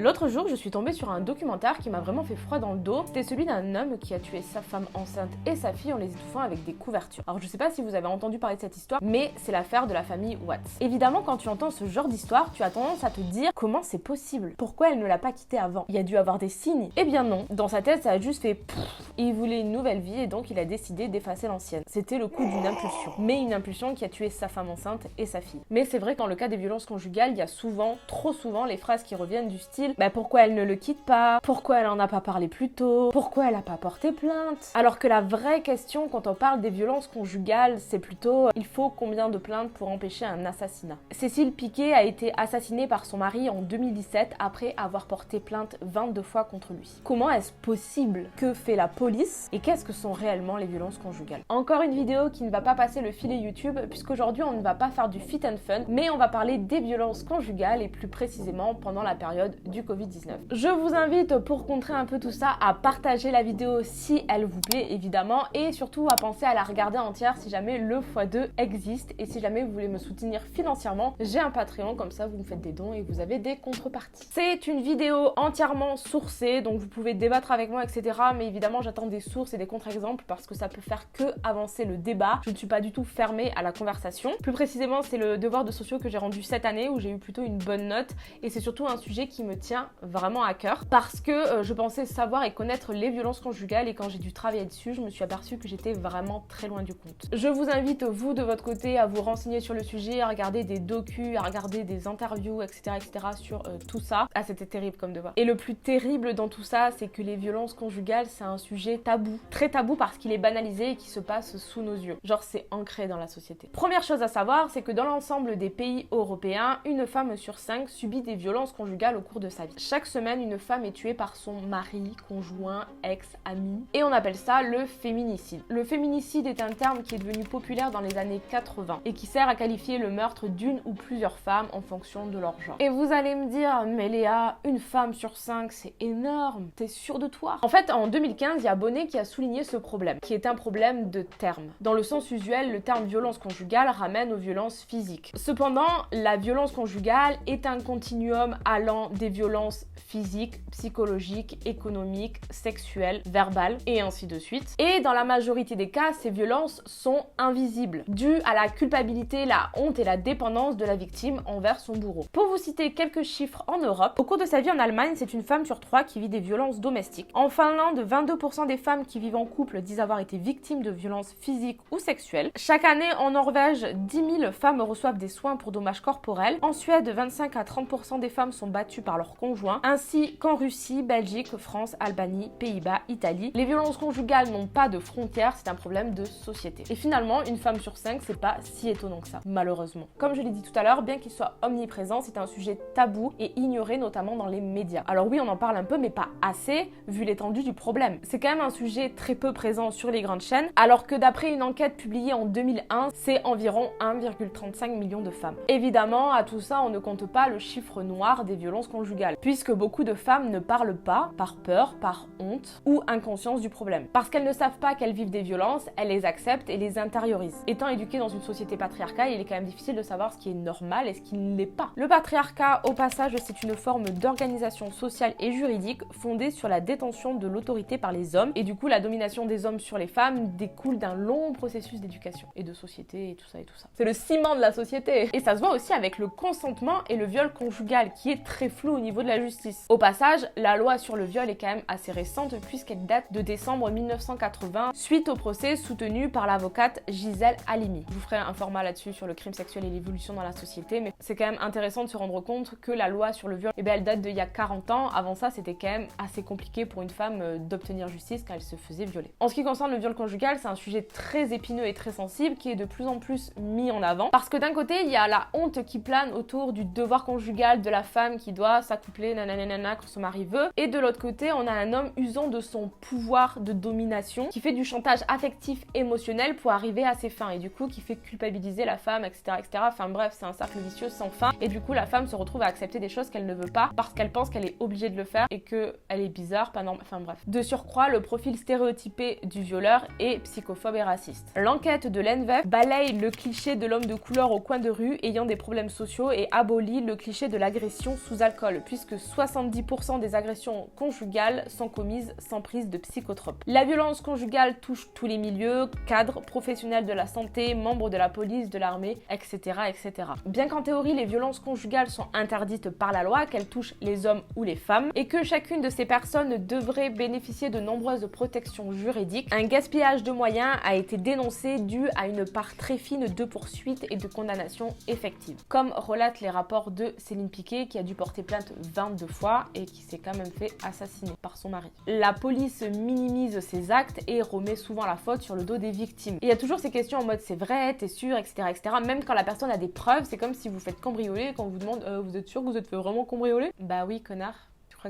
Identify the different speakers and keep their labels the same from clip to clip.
Speaker 1: L'autre jour, je suis tombée sur un documentaire qui m'a vraiment fait froid dans le dos. C'était celui d'un homme qui a tué sa femme enceinte et sa fille en les étouffant avec des couvertures. Alors je sais pas si vous avez entendu parler de cette histoire, mais c'est l'affaire de la famille Watts. Évidemment, quand tu entends ce genre d'histoire, tu as tendance à te dire comment c'est possible? Pourquoi elle ne l'a pas quitté avant? Il y a dû avoir des signes. Eh bien non, dans sa tête ça a juste fait pfff, il voulait une nouvelle vie et donc il a décidé d'effacer l'ancienne. C'était le coup d'une impulsion, mais une impulsion qui a tué sa femme enceinte et sa fille. Mais c'est vrai que dans le cas des violences conjugales, il y a souvent, trop souvent, les phrases qui reviennent du style pourquoi elle ne le quitte pas? Pourquoi elle en a pas parlé plus tôt? Pourquoi elle a pas porté plainte? Alors que la vraie question quand on parle des violences conjugales, c'est plutôt il faut combien de plaintes pour empêcher un assassinat? Cécile Piquet a été assassinée par son mari en 2017 après avoir porté plainte 22 fois contre lui. Comment est-ce possible? Que fait la police? Et qu'est-ce que sont réellement les violences conjugales? Encore une vidéo qui ne va pas passer le filet YouTube puisqu'aujourd'hui on ne va pas faire du fit and fun, mais on va parler des violences conjugales et plus précisément pendant la période du Covid-19. Je vous invite pour contrer un peu tout ça à partager la vidéo si elle vous plaît évidemment et surtout à penser à la regarder entière si jamais le x2 existe et si jamais vous voulez me soutenir financièrement, j'ai un Patreon, comme ça vous me faites des dons et vous avez des contreparties. C'est une vidéo entièrement sourcée donc vous pouvez débattre avec moi etc, mais évidemment j'attends des sources et des contre-exemples parce que ça peut faire que avancer le débat. Je ne suis pas du tout fermée à la conversation. Plus précisément c'est le devoir de sociaux que j'ai rendu cette année où j'ai eu plutôt une bonne note et c'est surtout un sujet qui me tient vraiment à cœur parce que je pensais savoir et connaître les violences conjugales et quand j'ai dû travailler dessus, je me suis aperçue que j'étais vraiment très loin du compte. Je vous invite vous de votre côté à vous renseigner sur le sujet, à regarder des docus, à regarder des interviews, etc. sur tout ça. Ah, c'était terrible comme devoir. Et le plus terrible dans tout ça, c'est que les violences conjugales, c'est un sujet tabou. Très tabou parce qu'il est banalisé et qui se passe sous nos yeux. Genre, c'est ancré dans la société. Première chose à savoir, c'est que dans l'ensemble des pays européens, une femme sur 5 subit des violences conjugales au cours de sa vie. Chaque semaine, une femme est tuée par son mari, conjoint, ex, ami. Et on appelle ça le féminicide. Le féminicide est un terme qui est devenu populaire dans les années 80 et qui sert à qualifier le meurtre d'une ou plusieurs femmes en fonction de leur genre. Et vous allez me dire, mais Léa, une femme sur 5, c'est énorme, t'es sûre de toi? En fait, en 2015, il y a Bonnet qui a souligné ce problème, qui est un problème de terme. Dans le sens usuel, le terme violence conjugale ramène aux violences physiques. Cependant, la violence conjugale est un continuum allant des violences physiques, psychologiques, économiques, sexuelles, verbales et ainsi de suite. Et dans la majorité des cas, ces violences sont invisibles, dues à la culpabilité, la honte et la dépendance de la victime envers son bourreau. Pour vous citer quelques chiffres en Europe, au cours de sa vie en Allemagne, c'est une femme sur 3 qui vit des violences domestiques. En Finlande, 22% des femmes qui vivent en couple disent avoir été victimes de violences physiques ou sexuelles. Chaque année, en Norvège, 10 000 femmes reçoivent des soins pour dommages corporels. En Suède, 25 à 30% des femmes sont battues par leur conjoint, ainsi qu'en Russie, Belgique, France, Albanie, Pays-Bas, Italie. Les violences conjugales n'ont pas de frontières, c'est un problème de société. Et finalement, une femme sur 5, c'est pas si étonnant que ça, malheureusement. Comme je l'ai dit tout à l'heure, bien qu'il soit omniprésent, c'est un sujet tabou et ignoré notamment dans les médias. Alors oui, on en parle un peu, mais pas assez, vu l'étendue du problème. C'est quand même un sujet très peu présent sur les grandes chaînes, alors que d'après une enquête publiée en 2001, c'est environ 1,35 million de femmes. Évidemment, à tout ça, on ne compte pas le chiffre noir des violences conjugales, puisque beaucoup de femmes ne parlent pas, par peur, par honte ou inconscience du problème. Parce qu'elles ne savent pas qu'elles vivent des violences, elles les acceptent et les intériorisent. Étant éduquées dans une société patriarcale, il est quand même difficile de savoir ce qui est normal et ce qui ne l'est pas. Le patriarcat, au passage, c'est une forme d'organisation sociale et juridique fondée sur la détention de l'autorité par les hommes, et du coup la domination des hommes sur les femmes découle d'un long processus d'éducation et de société et tout ça et tout ça. C'est le ciment de la société. Et ça se voit aussi avec le consentement et le viol conjugal qui est très flou au niveau de la justice. Au passage, la loi sur le viol est quand même assez récente puisqu'elle date de décembre 1980 suite au procès soutenu par l'avocate Gisèle Halimi. Je vous ferai un format là-dessus sur le crime sexuel et l'évolution dans la société, mais c'est quand même intéressant de se rendre compte que la loi sur le viol, elle date d'il y a 40 ans. Avant ça, c'était quand même assez compliqué pour une femme d'obtenir justice quand elle se faisait violer. En ce qui concerne le viol conjugal, c'est un sujet très épineux et très sensible qui est de plus en plus mis en avant parce que d'un côté, il y a la honte qui plane autour du devoir conjugal de la femme qui doit s'accoupler nanana quand son mari veut, et de l'autre côté, on a un homme usant de son pouvoir de domination qui fait du chantage affectif émotionnel pour arriver à ses fins et du coup qui fait culpabiliser la femme, etc. Enfin bref, c'est un cercle vicieux sans fin et du coup la femme se retrouve à accepter des choses qu'elle ne veut pas parce qu'elle pense qu'elle est obligée de le faire et qu'elle est bizarre, pas normale, enfin bref. De surcroît, le profil stéréotypé du violeur est psychophobe et raciste. L'enquête de l'ENVEF balaye le cliché de l'homme de couleur au coin de rue ayant des problèmes sociaux et abolit le cliché de l'agression sous alcool, puisque 70% des agressions conjugales sont commises sans prise de psychotropes. La violence conjugale touche tous les milieux, cadres, professionnels de la santé, membres de la police, de l'armée, etc., etc. Bien qu'en théorie les violences conjugales sont interdites par la loi, qu'elles touchent les hommes ou les femmes, et que chacune de ces personnes devrait bénéficier de nombreuses protections juridiques, un gaspillage de moyens a été dénoncé dû à une part très fine de poursuites et de condamnations effectives. Comme relatent les rapports de Céline Piquet, qui a dû porter plainte 22 fois et qui s'est quand même fait assassiner par son mari. La police minimise ces actes et remet souvent la faute sur le dos des victimes. Et il y a toujours ces questions en mode c'est vrai, t'es sûr, etc., etc. Même quand la personne a des preuves, c'est comme si vous faites cambrioler et qu'on vous demande vous êtes sûr que vous êtes fait vraiment cambrioler? Bah oui, connard.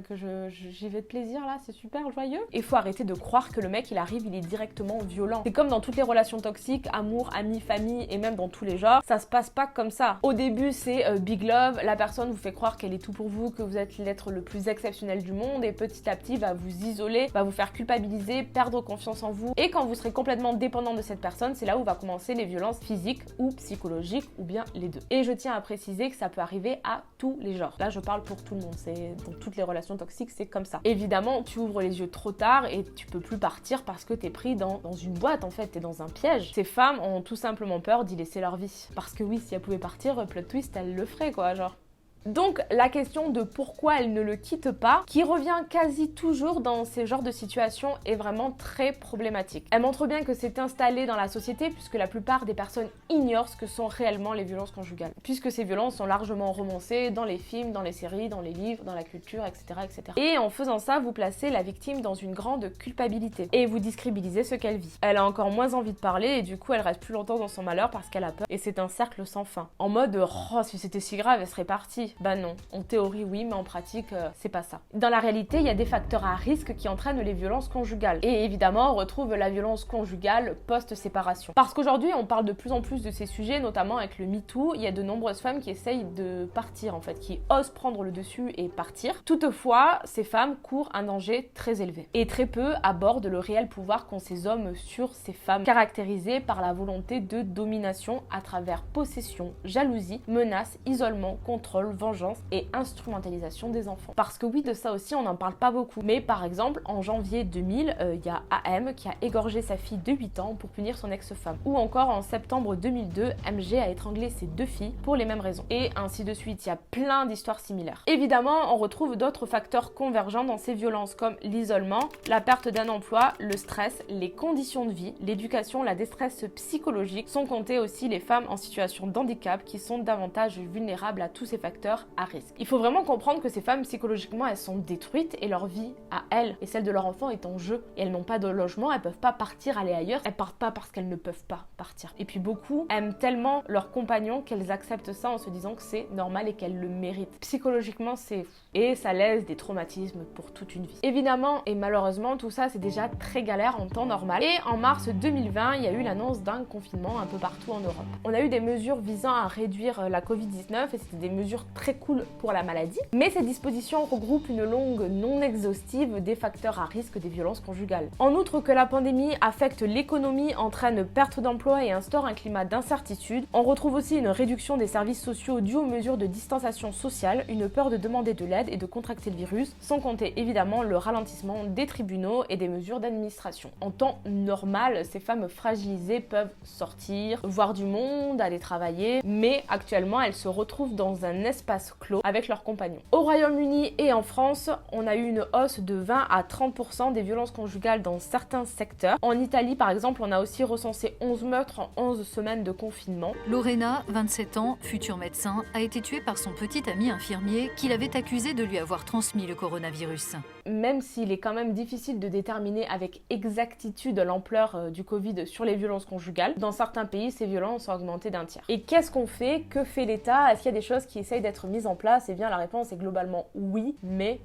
Speaker 1: Que j'y vais de plaisir là, c'est super joyeux. Et faut arrêter de croire que le mec il arrive, il est directement violent. C'est comme dans toutes les relations toxiques, amour, amis, famille et même dans tous les genres, ça se passe pas comme ça. Au début c'est big love, la personne vous fait croire qu'elle est tout pour vous, que vous êtes l'être le plus exceptionnel du monde et petit à petit va vous isoler, va vous faire culpabiliser, perdre confiance en vous. Et quand vous serez complètement dépendant de cette personne, c'est là où va commencer les violences physiques ou psychologiques ou bien les deux. Et je tiens à préciser que ça peut arriver à tous les genres. Là je parle pour tout le monde, c'est dans toutes les relations toxique, c'est comme ça. Évidemment, tu ouvres les yeux trop tard et tu peux plus partir parce que t'es pris dans une boîte en fait, t'es dans un piège. Ces femmes ont tout simplement peur d'y laisser leur vie. Parce que oui, si elles pouvaient partir, plot twist, elles le feraient quoi, genre. Donc la question de pourquoi elle ne le quitte pas, qui revient quasi toujours dans ces genres de situations, est vraiment très problématique. Elle montre bien que c'est installé dans la société puisque la plupart des personnes ignorent ce que sont réellement les violences conjugales. Puisque ces violences sont largement romancées dans les films, dans les séries, dans les livres, dans la culture, etc., etc. Et en faisant ça, vous placez la victime dans une grande culpabilité et vous discrédibilisez ce qu'elle vit. Elle a encore moins envie de parler et du coup elle reste plus longtemps dans son malheur parce qu'elle a peur. Et c'est un cercle sans fin. En mode oh si c'était si grave elle serait partie. Bah non, en théorie oui, mais en pratique c'est pas ça. Dans la réalité, il y a des facteurs à risque qui entraînent les violences conjugales. Et évidemment, on retrouve la violence conjugale post-séparation. Parce qu'aujourd'hui, on parle de plus en plus de ces sujets, notamment avec le MeToo, il y a de nombreuses femmes qui essayent de partir en fait, qui osent prendre le dessus et partir. Toutefois, ces femmes courent un danger très élevé. Et très peu abordent le réel pouvoir qu'ont ces hommes sur ces femmes, caractérisés par la volonté de domination à travers possession, jalousie, menace, isolement, contrôle, vengeance et instrumentalisation des enfants. Parce que oui, de ça aussi, on n'en parle pas beaucoup. Mais par exemple, en janvier 2000, il y a AM qui a égorgé sa fille de 8 ans pour punir son ex-femme. Ou encore en septembre 2002, MG a étranglé ses 2 filles pour les mêmes raisons. Et ainsi de suite, il y a plein d'histoires similaires. Évidemment, on retrouve d'autres facteurs convergents dans ces violences comme l'isolement, la perte d'un emploi, le stress, les conditions de vie, l'éducation, la détresse psychologique, sans compter aussi les femmes en situation de handicap qui sont davantage vulnérables à tous ces facteurs à risque. Il faut vraiment comprendre que ces femmes psychologiquement elles sont détruites et leur vie à elles et celle de leur enfant est en jeu et elles n'ont pas de logement, elles peuvent pas partir aller ailleurs, elles partent pas parce qu'elles ne peuvent pas partir. Et puis beaucoup aiment tellement leur compagnon qu'elles acceptent ça en se disant que c'est normal et qu'elles le méritent. Psychologiquement c'est fou et ça laisse des traumatismes pour toute une vie. Évidemment et malheureusement tout ça c'est déjà très galère en temps normal et en mars 2020 il y a eu l'annonce d'un confinement un peu partout en Europe. On a eu des mesures visant à réduire la Covid-19 et c'était des mesures très cool pour la maladie, mais ces dispositions regroupent une longue non exhaustive des facteurs à risque des violences conjugales. En outre que la pandémie affecte l'économie, entraîne perte d'emploi et instaure un climat d'incertitude, on retrouve aussi une réduction des services sociaux due aux mesures de distanciation sociale, une peur de demander de l'aide et de contracter le virus, sans compter évidemment le ralentissement des tribunaux et des mesures d'administration. En temps normal, ces femmes fragilisées peuvent sortir, voir du monde, aller travailler, mais actuellement elles se retrouvent dans un espace clos avec leurs compagnons. Au Royaume-Uni et en France, on a eu une hausse de 20 à 30% des violences conjugales dans certains secteurs. En Italie, par exemple, on a aussi recensé 11 meurtres en 11 semaines de confinement.
Speaker 2: Lorena, 27 ans, futur médecin, a été tuée par son petit ami infirmier qui l'avait accusé de lui avoir transmis le coronavirus.
Speaker 1: Même s'il est quand même difficile de déterminer avec exactitude l'ampleur du Covid sur les violences conjugales, dans certains pays, ces violences ont augmenté d'un tiers. Et qu'est-ce qu'on fait? Que fait l'État? Est-ce qu'il y a des choses qui essayent d'être mises en place? Eh bien, la réponse est globalement oui, mais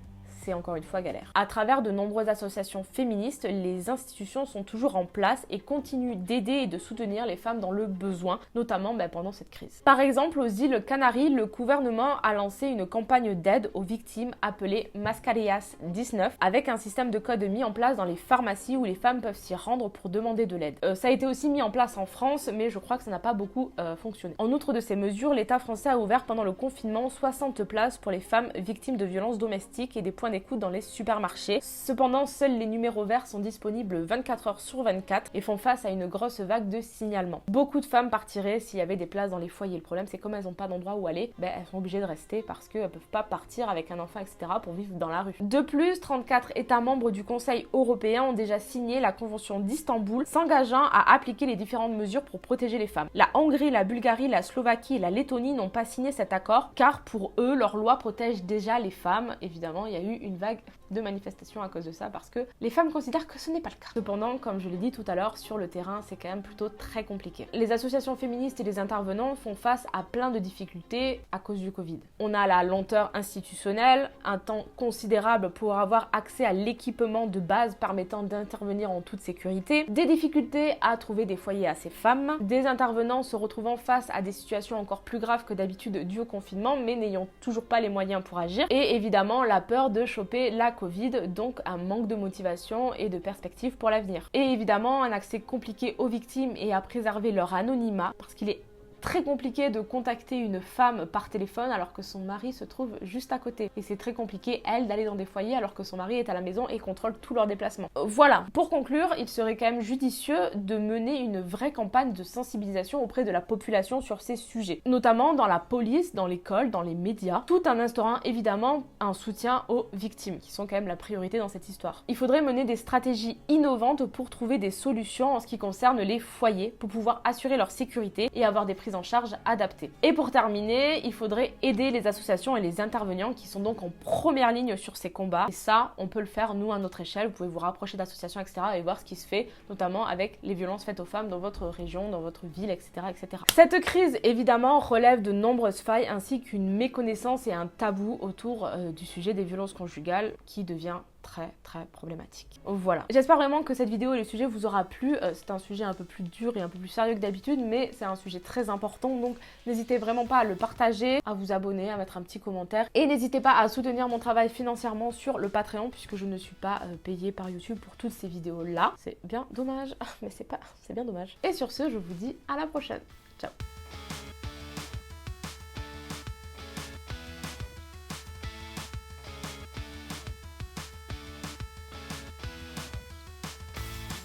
Speaker 1: c'est encore une fois galère. À travers de nombreuses associations féministes, les institutions sont toujours en place et continuent d'aider et de soutenir les femmes dans le besoin, notamment pendant cette crise. Par exemple, aux îles Canaries, le gouvernement a lancé une campagne d'aide aux victimes appelée Mascarillas 19 avec un système de code mis en place dans les pharmacies où les femmes peuvent s'y rendre pour demander de l'aide. Ça a été aussi mis en place en France, mais je crois que ça n'a pas beaucoup fonctionné. En outre de ces mesures, l'État français a ouvert pendant le confinement 60 places pour les femmes victimes de violences domestiques et des points d'écoute dans les supermarchés. Cependant, seuls les numéros verts sont disponibles 24 heures sur 24 et font face à une grosse vague de signalements. Beaucoup de femmes partiraient s'il y avait des places dans les foyers. Le problème, c'est comme elles n'ont pas d'endroit où aller, elles sont obligées de rester parce qu'elles ne peuvent pas partir avec un enfant, etc. pour vivre dans la rue. De plus, 34 États membres du Conseil européen ont déjà signé la Convention d'Istanbul, s'engageant à appliquer les différentes mesures pour protéger les femmes. La Hongrie, la Bulgarie, la Slovaquie et la Lettonie n'ont pas signé cet accord car pour eux, leur loi protège déjà les femmes. Évidemment, il y a eu une vague de manifestations à cause de ça parce que les femmes considèrent que ce n'est pas le cas. Cependant, comme je l'ai dit tout à l'heure, sur le terrain, c'est quand même plutôt très compliqué. Les associations féministes et les intervenants font face à plein de difficultés à cause du Covid. On a la lenteur institutionnelle, un temps considérable pour avoir accès à l'équipement de base permettant d'intervenir en toute sécurité, des difficultés à trouver des foyers à ces femmes, des intervenants se retrouvant face à des situations encore plus graves que d'habitude dues au confinement mais n'ayant toujours pas les moyens pour agir, et évidemment la peur de choper la Covid, donc un manque de motivation et de perspective pour l'avenir. Et évidemment un accès compliqué aux victimes et à préserver leur anonymat parce qu'il est très compliqué de contacter une femme par téléphone alors que son mari se trouve juste à côté. Et c'est très compliqué, elle, d'aller dans des foyers alors que son mari est à la maison et contrôle tous leurs déplacements. Voilà, pour conclure, il serait quand même judicieux de mener une vraie campagne de sensibilisation auprès de la population sur ces sujets, notamment dans la police, dans l'école, dans les médias, tout en instaurant évidemment un soutien aux victimes, qui sont quand même la priorité dans cette histoire. Il faudrait mener des stratégies innovantes pour trouver des solutions en ce qui concerne les foyers, pour pouvoir assurer leur sécurité et avoir des prises en charge adaptées. Et pour terminer, il faudrait aider les associations et les intervenants qui sont donc en première ligne sur ces combats. Et ça, on peut le faire nous à notre échelle. Vous pouvez vous rapprocher d'associations, etc. et voir ce qui se fait, notamment avec les violences faites aux femmes dans votre région, dans votre ville, etc. etc. Cette crise, évidemment, relève de nombreuses failles ainsi qu'une méconnaissance et un tabou autour du sujet des violences conjugales qui devient très problématique. Voilà. J'espère vraiment que cette vidéo et le sujet vous aura plu. C'est un sujet un peu plus dur et un peu plus sérieux que d'habitude, mais c'est un sujet très important, donc n'hésitez vraiment pas à le partager, à vous abonner, à mettre un petit commentaire, et n'hésitez pas à soutenir mon travail financièrement sur le Patreon, puisque je ne suis pas payée par YouTube pour toutes ces vidéos là. C'est bien dommage, mais c'est bien dommage. Et sur ce, je vous dis à la prochaine. Ciao.